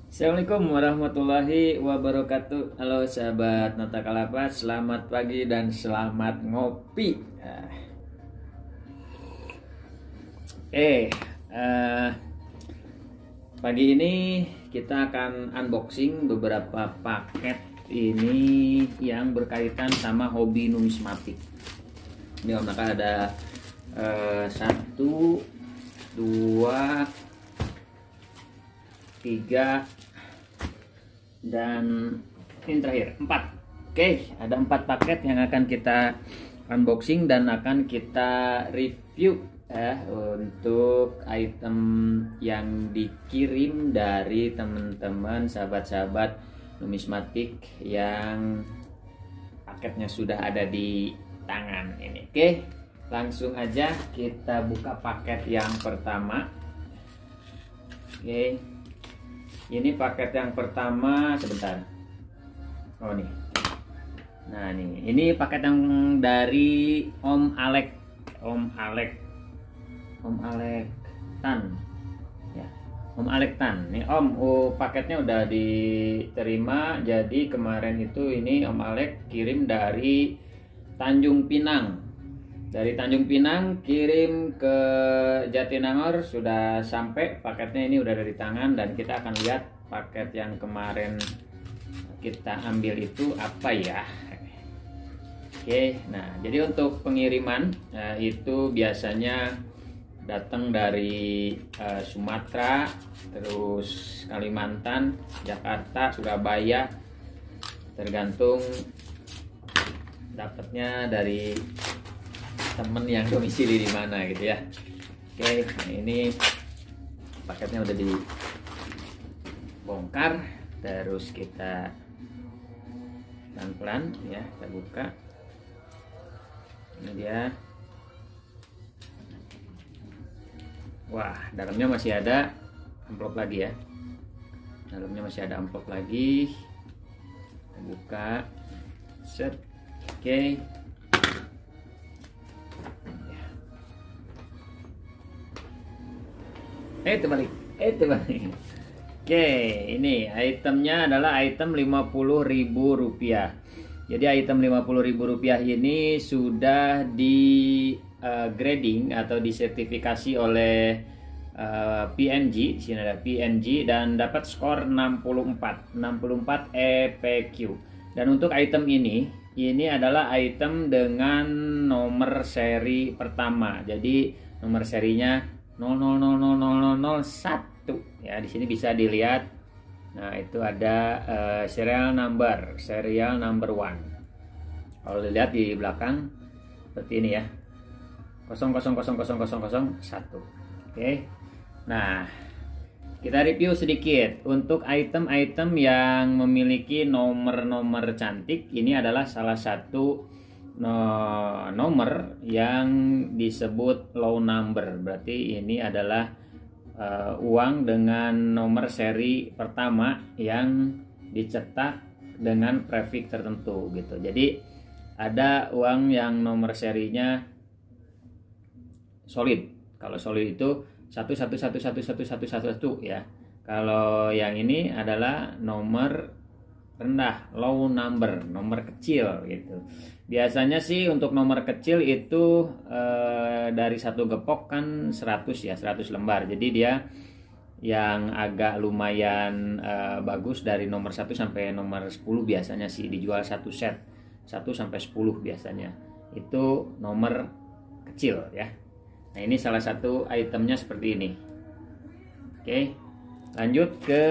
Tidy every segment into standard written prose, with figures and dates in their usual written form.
Assalamualaikum warahmatullahi wabarakatuh. Halo sahabat Nota Kalapas, selamat pagi dan selamat ngopi. Pagi ini kita akan unboxing beberapa paket ini yang berkaitan sama hobi numismatik. Ini maka ada 1, 2, 3 dan ini terakhir 4. Oke, ada 4 paket yang akan kita unboxing dan akan kita review untuk item yang dikirim dari teman-teman sahabat-sahabat numismatik yang paketnya sudah ada di tangan ini. Oke, langsung aja kita buka paket yang pertama. Oke, ini paket yang pertama, sebentar. Oh nih. Nah nih, ini paket yang dari Om Alek Tan. Ya, Om Alek Tan. Nih Om, paketnya udah diterima. Jadi kemarin itu ini Om Alek kirim dari Tanjung Pinang. Dari Tanjung Pinang kirim ke Jatinangor, sudah sampai paketnya, ini udah ada di tangan dan kita akan lihat paket yang kemarin kita ambil itu apa ya. Oke, nah jadi untuk pengiriman itu biasanya datang dari Sumatera, terus Kalimantan, Jakarta, Surabaya, tergantung dapatnya dari temen yang domisili di mana gitu ya. Oke, nah ini paketnya udah dibongkar, terus kita pelan-pelan ya, kita buka. Ini dia. Wah, dalamnya masih ada amplop lagi ya. Dalamnya masih ada amplop lagi. Kita buka. Set. Oke. Terbalik. Oke, ini itemnya adalah item Rp50.000. Jadi item Rp50.000 ini sudah di grading atau disertifikasi oleh PNG. Di sini ada PNG dan dapat skor 64 EPQ. Dan untuk item ini adalah item dengan nomor seri pertama. Jadi nomor serinya 000001 ya. Di sini bisa dilihat. Nah, itu ada serial number 1. Kalau dilihat di belakang seperti ini ya. 000001. Oke. Nah, kita review sedikit untuk item-item yang memiliki nomor-nomor cantik. Ini adalah salah satu nomor yang disebut low number. Berarti ini adalah uang dengan nomor seri pertama yang dicetak dengan prefix tertentu gitu. Jadi ada uang yang nomor serinya solid. Kalau solid itu 11111111 ya. Kalau yang ini adalah nomor rendah, low number, nomor kecil gitu. Biasanya sih untuk nomor kecil itu dari satu gepok kan 100 ya, 100 lembar. Jadi dia yang agak lumayan bagus dari nomor 1 sampai nomor 10 biasanya sih dijual satu set 1 sampai 10 biasanya. Itu nomor kecil ya. Nah, ini salah satu itemnya seperti ini. Oke. Lanjut ke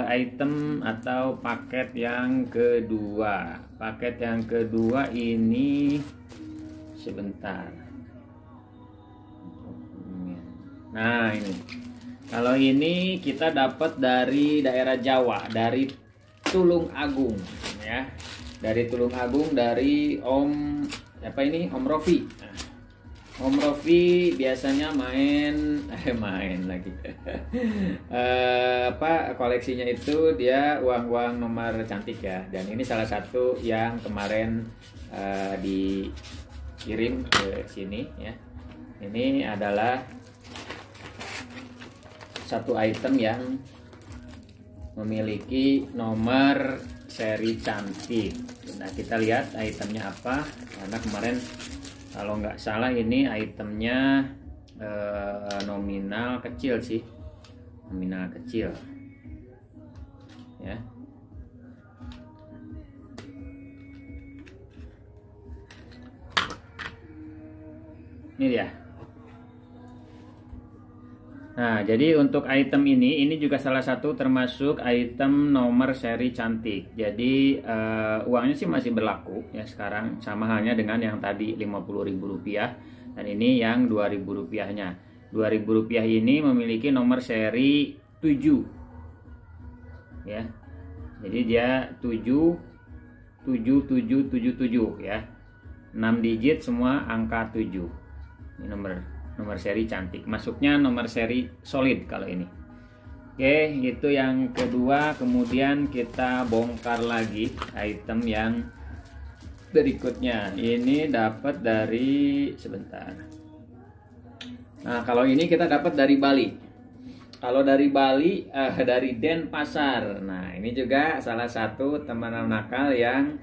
item atau paket yang kedua. Paket yang kedua ini sebentar. Nah, ini. Kalau ini kita dapat dari daerah Jawa, dari Tulung Agung ya. Dari Tulung Agung, dari Om Rofi. Om Rofi biasanya main lagi koleksinya itu dia uang-uang nomor cantik ya, dan ini salah satu yang kemarin dikirim ke sini ya. Ini adalah satu item yang memiliki nomor seri cantik. Nah, kita lihat itemnya apa, karena kemarin kalau nggak salah ini itemnya nominal kecil sih, nominal kecil ya. Ini dia. Nah, jadi untuk item ini juga salah satu termasuk item nomor seri cantik. Jadi uangnya sih masih berlaku ya sekarang, sama halnya dengan yang tadi Rp50.000 dan ini yang Rp2.000-nya. Rp2.000 ini memiliki nomor seri 7 ya. Jadi dia 77777 ya. 6 digit semua angka 7. Ini nomor seri cantik, masuknya nomor seri solid kalau ini. Oke, itu yang kedua. Kemudian kita bongkar lagi item yang berikutnya. Ini dapat dari sebentar. Nah, kalau ini kita dapat dari Bali. Kalau dari Bali, dari Denpasar. Nah, ini juga salah satu teman nakal yang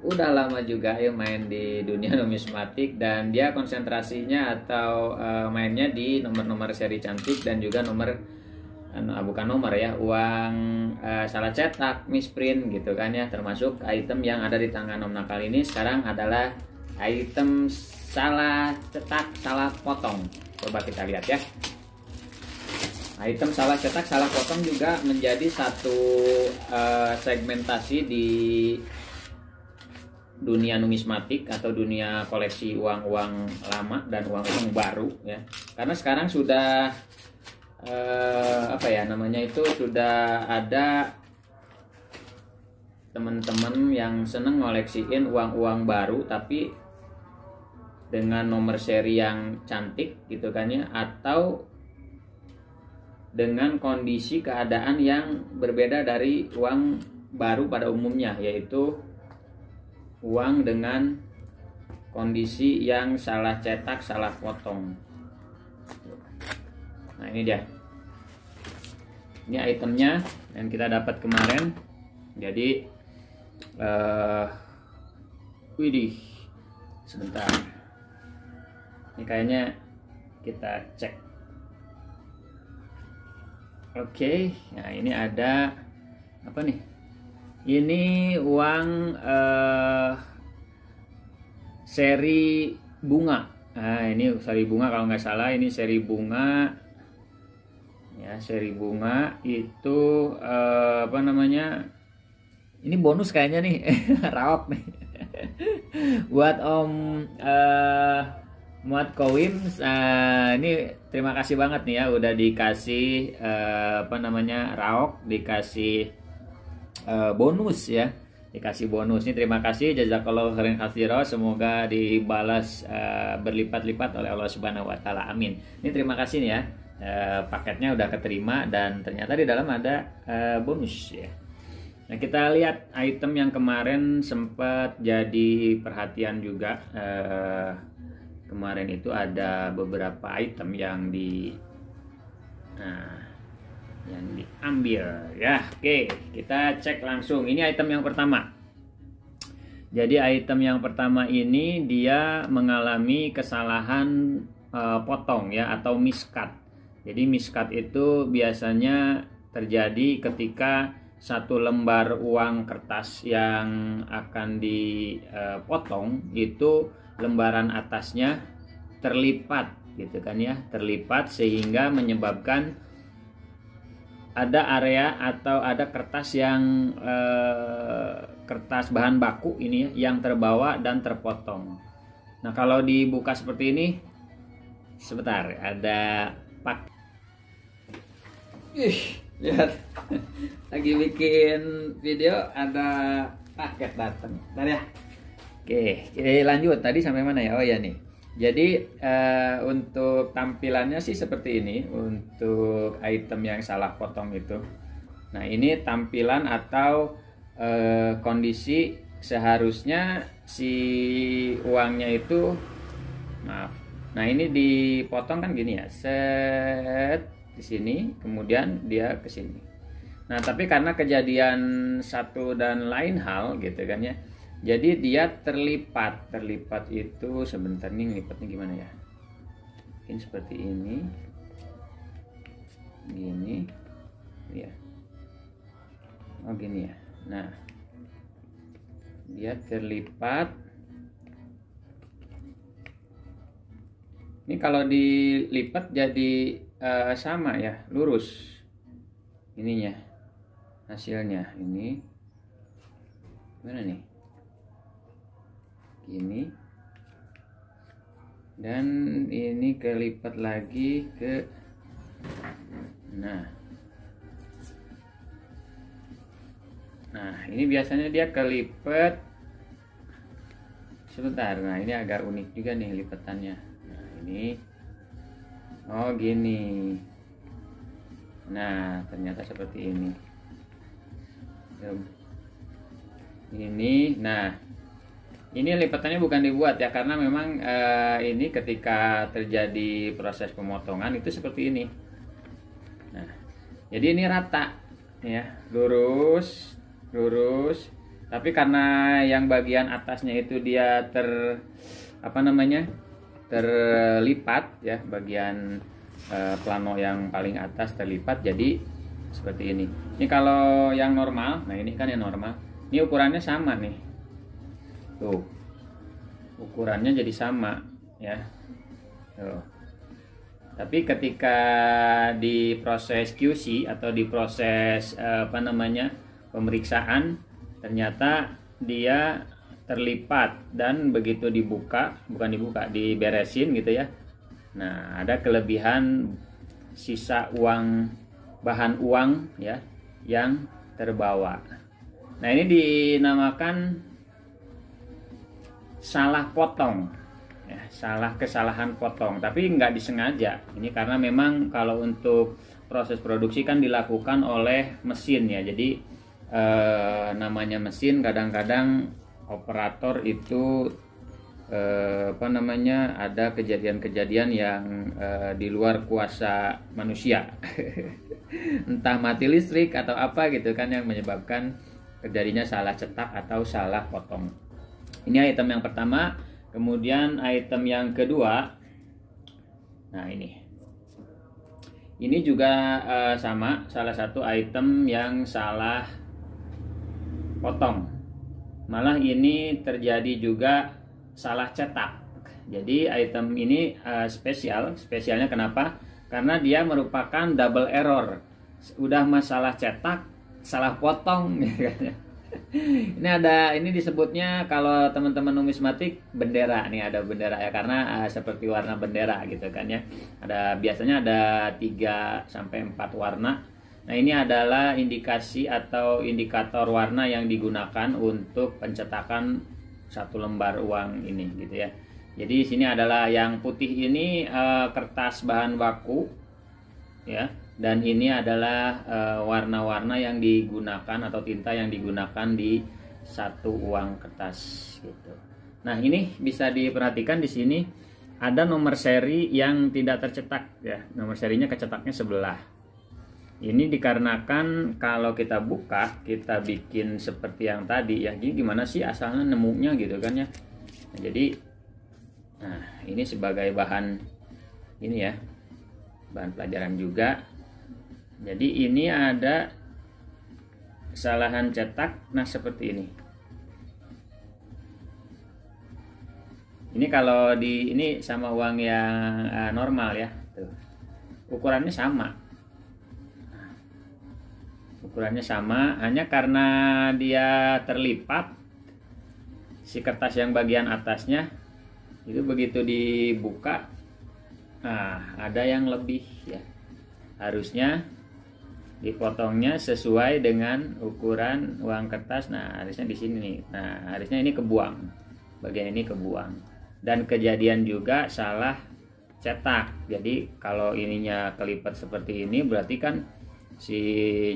udah lama juga ya main di dunia numismatik, dan dia konsentrasinya atau mainnya di nomor-nomor seri cantik dan juga nomor bukan nomor ya, uang salah cetak, misprint gitu kan ya. Termasuk item yang ada di tangan Om Nakal ini sekarang adalah item salah cetak, salah potong. Coba kita lihat ya. Item salah cetak, salah potong juga menjadi satu segmentasi di dunia numismatik atau dunia koleksi uang-uang lama dan uang-uang baru ya. Karena sekarang sudah apa ya namanya itu, sudah ada teman-teman yang seneng ngoleksiin uang-uang baru tapi dengan nomor seri yang cantik gitu kan ya, atau dengan kondisi keadaan yang berbeda dari uang baru pada umumnya, yaitu uang dengan kondisi yang salah cetak, salah potong. Nah, ini dia. Ini itemnya yang kita dapat kemarin. Jadi widih, sebentar. Ini kayaknya kita cek. Oke, nah ini ada apa nih? Ini uang seri bunga. Nah, ini seri bunga kalau nggak salah, ini seri bunga. Ya, seri bunga itu apa namanya? Ini bonus kayaknya nih, raop nih. Buat Om Muat Kowim, ini terima kasih banget nih ya, udah dikasih apa namanya, raok, dikasih bonus ya, dikasih bonus. Ini terima kasih, jazakallahu khairan katsira, semoga dibalas berlipat-lipat oleh Allah Subhanahu wa taala, amin. Ini terima kasih nih ya, paketnya udah keterima dan ternyata di dalam ada bonus ya. Nah, kita lihat item yang kemarin sempat jadi perhatian juga. Kemarin itu ada beberapa item yang yang diambil ya. Oke, kita cek langsung. Ini item yang pertama. Jadi item yang pertama ini dia mengalami kesalahan potong ya, atau miscut. Jadi miscut itu biasanya terjadi ketika satu lembar uang kertas yang akan dipotong itu lembaran atasnya terlipat gitu kan ya, terlipat sehingga menyebabkan ada area atau ada kertas yang kertas bahan baku ini ya, yang terbawa dan terpotong. Nah, kalau dibuka seperti ini, sebentar, ada pak. Lihat, lagi bikin video ada paket datang. Bentar ya. Oke, lanjut. Tadi sampai mana ya? Oh ya nih. Jadi untuk tampilannya sih seperti ini untuk item yang salah potong itu. Nah, ini tampilan atau kondisi seharusnya si uangnya itu, maaf. Nah, ini dipotong kan gini ya, set di sini, kemudian dia ke sini. Nah, tapi karena kejadian satu dan lain hal gitu kan ya. Jadi dia terlipat. Terlipat itu sebentar nih lipatnya gimana ya? Mungkin seperti ini. Gini. Ya. Oh, gini ya. Nah, dia terlipat. Ini kalau dilipat jadi sama ya, lurus ininya, hasilnya ini mana nih, gini, dan ini kelipat lagi ke, nah ini biasanya dia kelipat sebentar. Nah, ini agak unik juga nih lipatannya. Nah, ini oh gini. Nah, ternyata seperti ini. Ini, nah, ini lipatannya bukan dibuat ya, karena memang ini ketika terjadi proses pemotongan itu seperti ini. Nah, jadi ini rata, ya, lurus, lurus. Tapi karena yang bagian atasnya itu dia terlipat ya, bagian plano yang paling atas terlipat, jadi seperti ini. Ini kalau yang normal, nah ini kan yang normal. Ini ukurannya sama nih. Tuh. Ukurannya jadi sama ya. Tuh. Tapi ketika di proses QC atau di proses pemeriksaan, ternyata dia terlipat, dan begitu dibuka, diberesin gitu ya. Nah, ada kelebihan sisa uang, bahan uang ya, yang terbawa. Nah, ini dinamakan salah potong ya, kesalahan potong, tapi nggak disengaja. Ini karena memang kalau untuk proses produksi kan dilakukan oleh mesin ya. Jadi namanya mesin, kadang-kadang operator itu ada kejadian-kejadian yang di luar kuasa manusia. Entah mati listrik atau apa gitu kan, yang menyebabkan terjadinya salah cetak atau salah potong. Ini item yang pertama. Kemudian item yang kedua, nah ini juga sama, salah satu item yang salah potong. Malah ini terjadi juga salah cetak. Jadi item ini spesialnya kenapa? Karena dia merupakan double error. Udah masalah cetak, salah potong. Ini disebutnya kalau teman-teman numismatik bendera. Nih ada bendera ya, karena seperti warna bendera gitu kan ya. Biasanya ada 3 sampai 4 warna. Nah, ini adalah indikasi atau indikator warna yang digunakan untuk pencetakan satu lembar uang ini gitu ya. Jadi di sini adalah yang putih ini kertas bahan baku ya, dan ini adalah warna-warna yang digunakan atau tinta yang digunakan di satu uang kertas gitu. Nah, ini bisa diperhatikan di sini ada nomor seri yang tidak tercetak ya. Nomor serinya kecetaknya sebelah. Ini dikarenakan kalau kita buka, kita bikin seperti yang tadi ya. Jadi gimana sih asalnya nemunya gitu kan ya. Nah, jadi ini sebagai bahan ini ya, bahan pelajaran juga. Jadi ini ada kesalahan cetak. Nah, seperti ini. Ini kalau ini sama uang yang normal ya. Tuh. Ukurannya sama. Ukurannya sama, hanya karena dia terlipat, si kertas yang bagian atasnya itu begitu dibuka, ada yang lebih ya. Harusnya dipotongnya sesuai dengan ukuran uang kertas. Nah, harusnya di sini nih. Nah, harusnya ini kebuang, bagian ini kebuang. Dan kejadian juga salah cetak. Jadi kalau ininya kelipat seperti ini, berarti kan si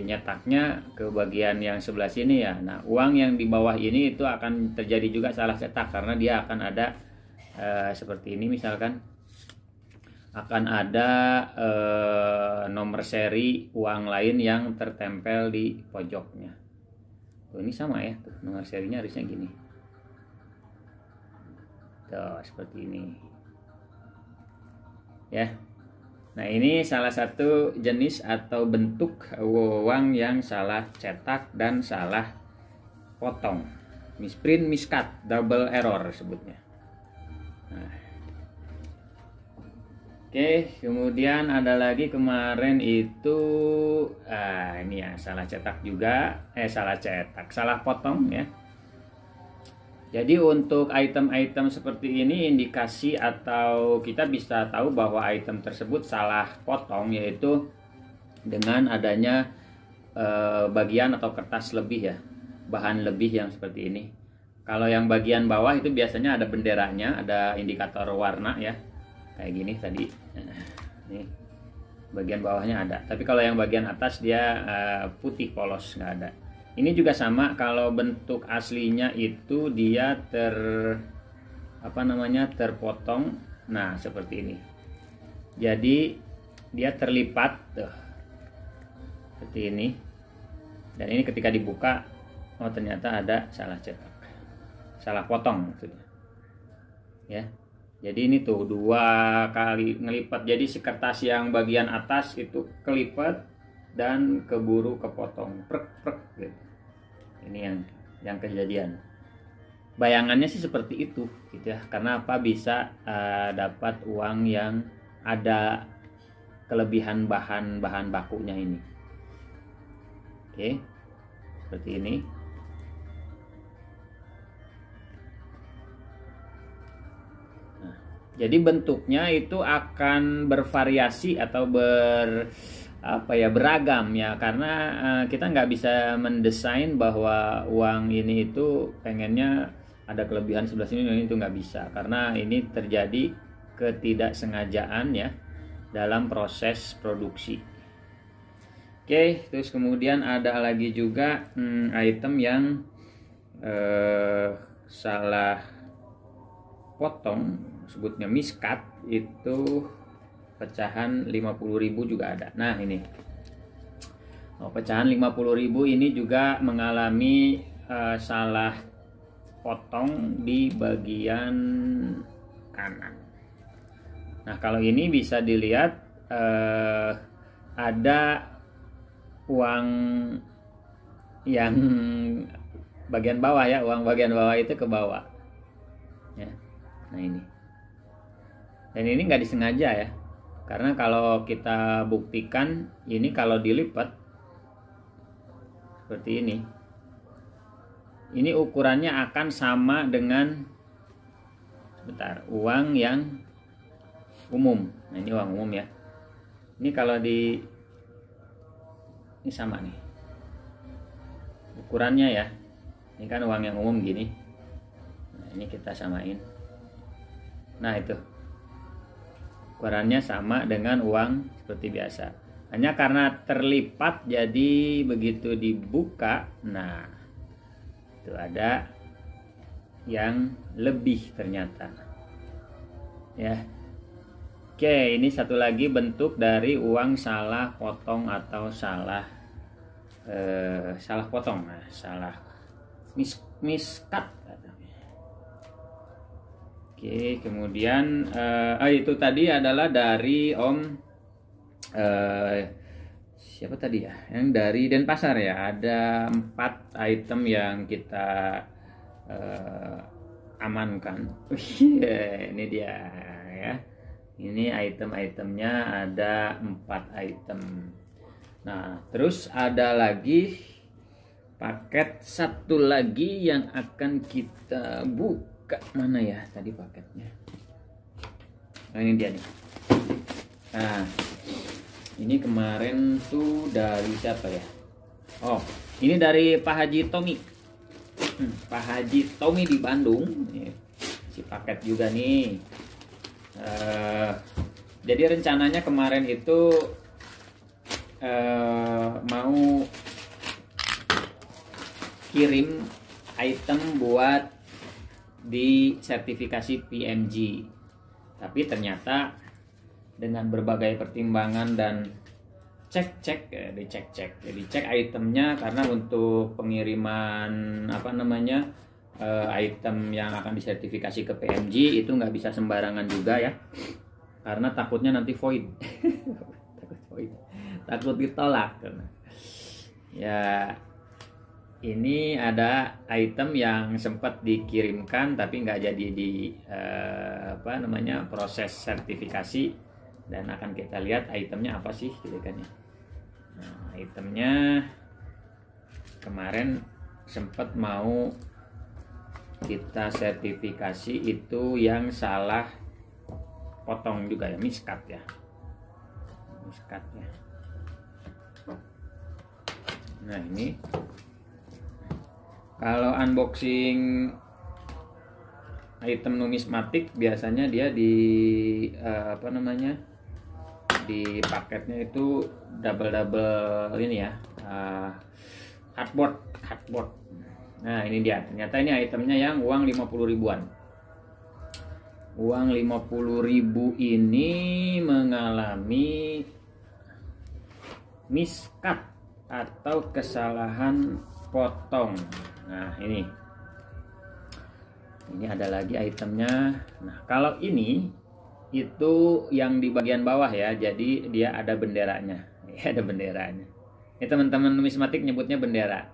nyetaknya ke bagian yang sebelah sini ya. Nah, uang yang di bawah ini itu akan terjadi juga salah cetak, karena dia akan ada seperti ini misalkan. akan ada nomor seri uang lain yang tertempel di pojoknya. Tuh, ini sama ya, tuh, nomor serinya harusnya gini. Tuh, seperti ini. Ya. Nah, ini salah satu jenis atau bentuk uang yang salah cetak dan salah potong. Misprint, miscut, double error sebutnya. Nah. Oke, kemudian ada lagi kemarin itu ini ya, salah cetak juga, salah potong ya. Jadi untuk item-item seperti ini indikasi atau kita bisa tahu bahwa item tersebut salah potong, yaitu dengan adanya bagian atau kertas lebih ya, bahan lebih yang seperti ini. Kalau yang bagian bawah itu biasanya ada benderanya, ada indikator warna ya, kayak gini tadi. Nih, bagian bawahnya ada. Tapi kalau yang bagian atas dia putih polos, nggak ada. Ini juga sama, kalau bentuk aslinya itu dia terpotong. Nah, seperti ini. Jadi dia terlipat tuh. Seperti ini. Dan ini ketika dibuka, oh ternyata ada salah cetak. Salah potong maksudnya. Ya. Jadi ini tuh 2 kali ngelipat. Jadi si kertas yang bagian atas itu kelipat dan keburu kepotong. Prek gitu. Ini yang kejadian. Bayangannya sih seperti itu gitu ya. Karena apa, bisa dapat uang yang ada kelebihan bahan bakunya ini. Oke. Seperti ini. Nah, jadi bentuknya itu akan bervariasi atau beragam ya, karena kita nggak bisa mendesain bahwa uang ini itu pengennya ada kelebihan sebelah sini dan itu nggak bisa, karena ini terjadi ketidaksengajaan ya dalam proses produksi. Oke, terus kemudian ada lagi juga item yang salah potong, sebutnya miscut, itu pecahan 50.000 juga ada. Nah, ini. Pecahan 50.000 ini juga mengalami salah potong di bagian kanan. Nah, kalau ini bisa dilihat ada uang yang bagian bawah ya, uang bagian bawah itu ke bawah. Ya. Nah, ini. Dan ini nggak disengaja ya. Karena kalau kita buktikan, ini kalau dilipat seperti ini ukurannya akan sama dengan uang yang umum. Nah, ini uang umum ya. Ini kalau ini sama nih ukurannya ya. Ini kan uang yang umum gini. Nah, ini kita samain. Nah, itu ukurannya sama dengan uang seperti biasa. Hanya karena terlipat, jadi begitu dibuka, nah itu ada yang lebih ternyata. Ya. Oke, ini satu lagi bentuk dari uang salah potong atau salah potong, nah, salah miscut. Oke, kemudian itu tadi adalah dari siapa tadi ya? Yang dari Denpasar ya. Ada 4 item yang kita amankan. Ini dia ya. Ini item-itemnya ada 4 item. Nah, terus ada lagi paket satu lagi yang akan kita buka. Mana ya tadi paketnya? Nah, ini dia nih. Nah, ini kemarin tuh dari siapa ya? Oh, ini dari Pak Haji Tommy. Pak Haji Tommy di Bandung. Si paket juga nih. Jadi rencananya kemarin itu mau kirim item buat di sertifikasi PMG, tapi ternyata dengan berbagai pertimbangan dan cek-cek, dicek-cek. Jadi cek itemnya, karena untuk pengiriman item yang akan disertifikasi ke PMG itu nggak bisa sembarangan juga ya, karena takutnya nanti void. Takut ditolak. Ya, ini ada item yang sempat dikirimkan tapi nggak jadi di proses sertifikasi, dan akan kita lihat itemnya apa sih gitu kan ya. Nah, itemnya kemarin sempat mau kita sertifikasi itu yang salah potong juga ya, miscut ya. Nah, ini kalau unboxing item numismatik biasanya dia di di paketnya itu double ini ya, hardboard. Nah, ini dia, ternyata ini itemnya yang uang 50 ribuan. Uang 50 ribu ini mengalami miscut atau kesalahan potong. Nah, ini ada lagi itemnya. Nah, kalau ini itu yang di bagian bawah ya, jadi dia ada benderanya. Ya, ada benderanya. Ini teman-teman numismatik nyebutnya bendera.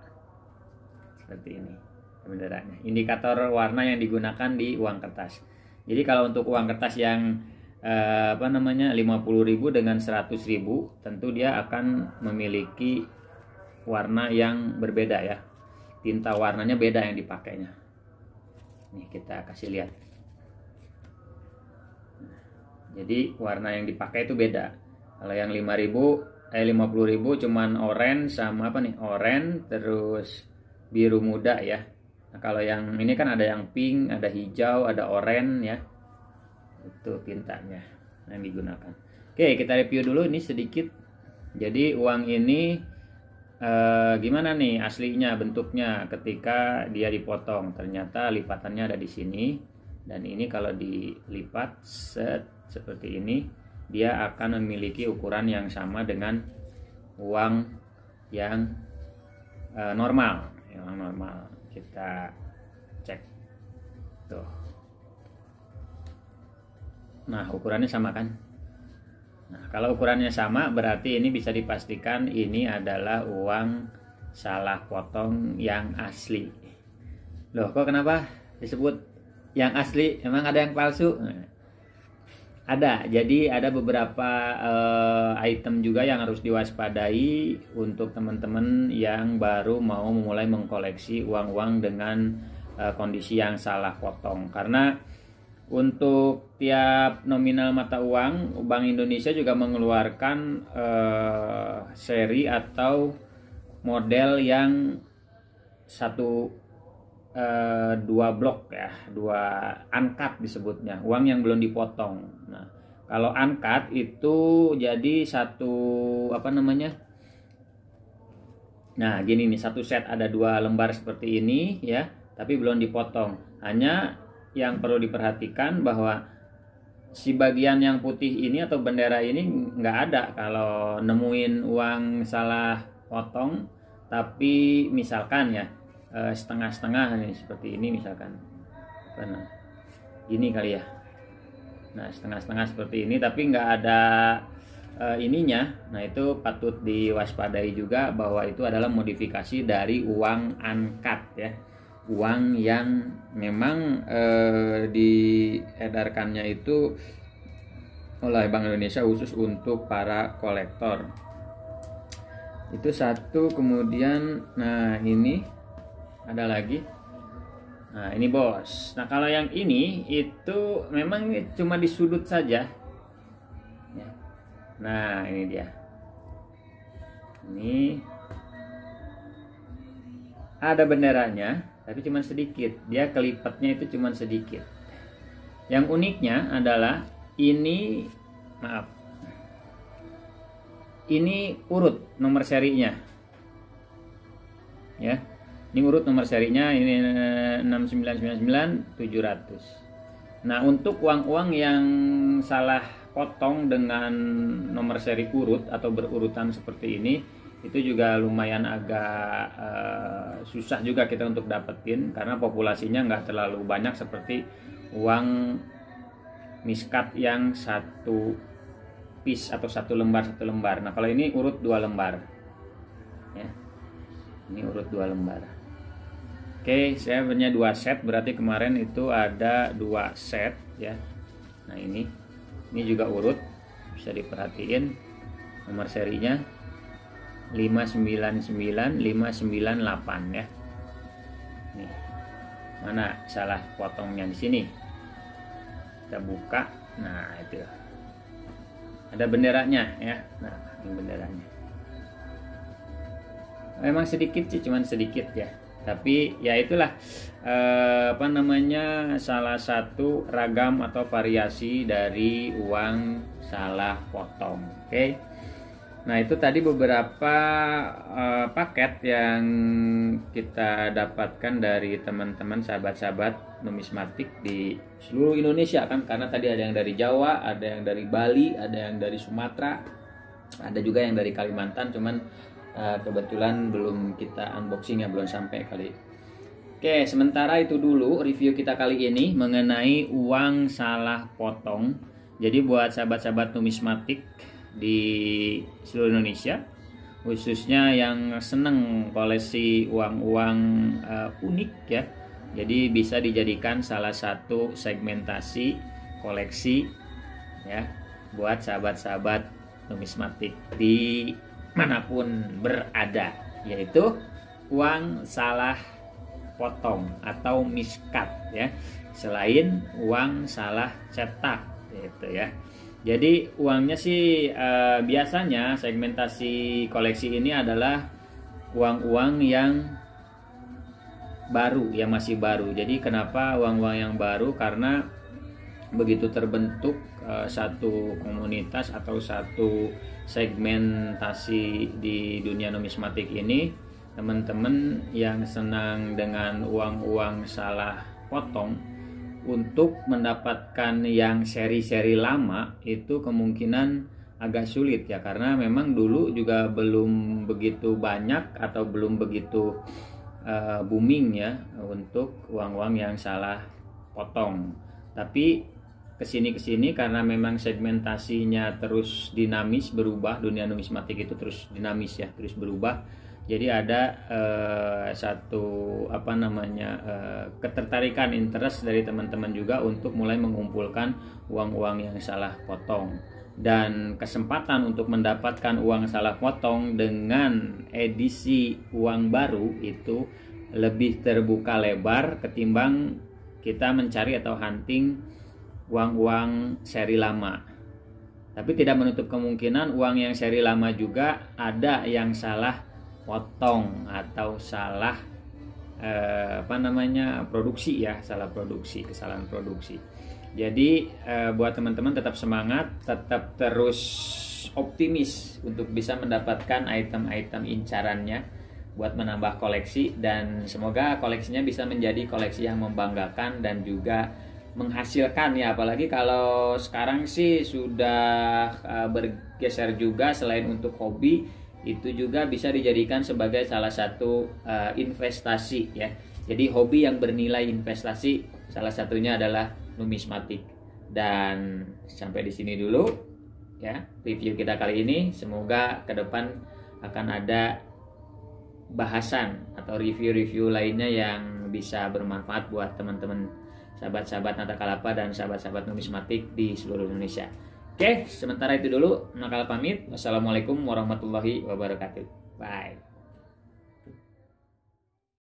Seperti ini benderanya, indikator warna yang digunakan di uang kertas. Jadi kalau untuk uang kertas yang 50.000 dengan 100.000, tentu dia akan memiliki warna yang berbeda ya, tinta warnanya beda yang dipakainya. Nih, kita kasih lihat. Jadi warna yang dipakai itu beda. Kalau yang 50.000 cuman oranye sama oranye terus biru muda ya. Nah, kalau yang ini kan ada yang pink, ada hijau, ada oranye ya. Itu tintanya yang digunakan. Oke, kita review dulu ini sedikit. Jadi uang ini gimana nih aslinya bentuknya ketika dia dipotong. Ternyata lipatannya ada di sini, dan ini kalau dilipat seperti ini, dia akan memiliki ukuran yang sama dengan uang yang normal. Yang normal kita cek tuh. Nah, ukurannya sama kan? Nah, kalau ukurannya sama berarti ini bisa dipastikan ini adalah uang salah potong yang asli. Loh, kok kenapa disebut yang asli? Emang ada yang palsu? Nah, ada. Jadi ada beberapa item juga yang harus diwaspadai untuk teman-teman yang baru mau memulai mengkoleksi uang-uang dengan kondisi yang salah potong. Karena untuk tiap nominal mata uang, Bank Indonesia juga mengeluarkan seri atau model yang dua blok ya, dua uncut disebutnya, uang yang belum dipotong. Nah, kalau uncut itu jadi nah gini nih, satu set ada 2 lembar seperti ini ya, tapi belum dipotong. Hanya yang perlu diperhatikan bahwa si bagian yang putih ini atau bendera ini nggak ada kalau nemuin uang salah potong, tapi misalkan ya setengah-setengah nih seperti ini misalkan, gini kali ya. Nah, setengah-setengah seperti ini tapi nggak ada ininya. Nah, itu patut diwaspadai juga bahwa itu adalah modifikasi dari uang uncut ya, uang yang memang diedarkannya itu oleh Bank Indonesia khusus untuk para kolektor. Itu satu. Kemudian nah ini ada lagi. Nah, ini bos. Nah, kalau yang ini itu memang cuma di sudut saja. Nah, ini dia. Ini ada benderanya, tapi cuma sedikit. Dia kelipatnya itu cuma sedikit. Yang uniknya adalah ini, ini urut nomor serinya. Ya. Ini urut nomor serinya, ini 6999 700. Nah, untuk uang-uang yang salah potong dengan nomor seri urut atau berurutan seperti ini, itu juga lumayan agak susah juga kita untuk dapetin karena populasinya nggak terlalu banyak seperti uang miskat yang satu piece atau satu lembar. Nah kalau ini urut 2 lembar ya, ini urut 2 lembar. Oke, saya punya 2 set, berarti kemarin itu ada 2 set ya. Nah ini juga urut, bisa diperhatiin nomor serinya 599 598 ya. Nih, mana salah potongnya di sini? Kita buka, nah itu ada benderanya ya. Nah ini benderanya. Memang sedikit sih, cuman sedikit ya. Tapi ya itulah salah satu ragam atau variasi dari uang salah potong. Oke. Nah itu tadi beberapa paket yang kita dapatkan dari teman-teman sahabat-sahabat numismatik di seluruh Indonesia kan, karena tadi ada yang dari Jawa, ada yang dari Bali, ada yang dari Sumatera, ada juga yang dari Kalimantan, cuman kebetulan belum kita unboxing ya, belum sampai kali. Oke, sementara itu dulu review kita kali ini mengenai uang salah potong. Jadi buat sahabat-sahabat numismatik di seluruh Indonesia, khususnya yang seneng koleksi uang-uang unik ya, jadi bisa dijadikan salah satu segmentasi koleksi ya buat sahabat-sahabat numismatik di manapun berada, yaitu uang salah potong atau miskat ya, selain uang salah cetak gitu ya. Jadi uangnya sih biasanya segmentasi koleksi ini adalah uang-uang yang baru, yang masih baru. Jadi kenapa uang-uang yang baru? Karena begitu terbentuk satu komunitas atau satu segmentasi di dunia numismatik ini, teman-teman yang senang dengan uang-uang salah potong, untuk mendapatkan yang seri-seri lama itu kemungkinan agak sulit ya, karena memang dulu juga belum begitu banyak atau belum begitu booming ya untuk uang-uang yang salah potong. Tapi kesini karena memang segmentasinya terus dinamis berubah, dunia numismatik itu terus dinamis ya, terus berubah. Jadi ada ketertarikan interest dari teman-teman juga untuk mulai mengumpulkan uang-uang yang salah potong, dan kesempatan untuk mendapatkan uang salah potong dengan edisi uang baru itu lebih terbuka lebar ketimbang kita mencari atau hunting uang-uang seri lama. Tapi tidak menutup kemungkinan uang yang seri lama juga ada yang salah potong atau salah produksi ya, kesalahan produksi. Jadi buat teman-teman tetap semangat, tetap terus optimis untuk bisa mendapatkan item-item incarannya buat menambah koleksi, dan semoga koleksinya bisa menjadi koleksi yang membanggakan dan juga menghasilkan ya, apalagi kalau sekarang sih sudah bergeser juga, selain untuk hobi itu juga bisa dijadikan sebagai salah satu investasi ya. Jadi hobi yang bernilai investasi salah satunya adalah numismatik. Dan sampai di sini dulu ya review kita kali ini. Semoga ke depan akan ada bahasan atau review-review lainnya yang bisa bermanfaat buat teman-teman sahabat-sahabat Natakalapa dan sahabat-sahabat numismatik di seluruh Indonesia. Oke, sementara itu dulu Nakal pamit. Wassalamualaikum warahmatullahi wabarakatuh. Bye.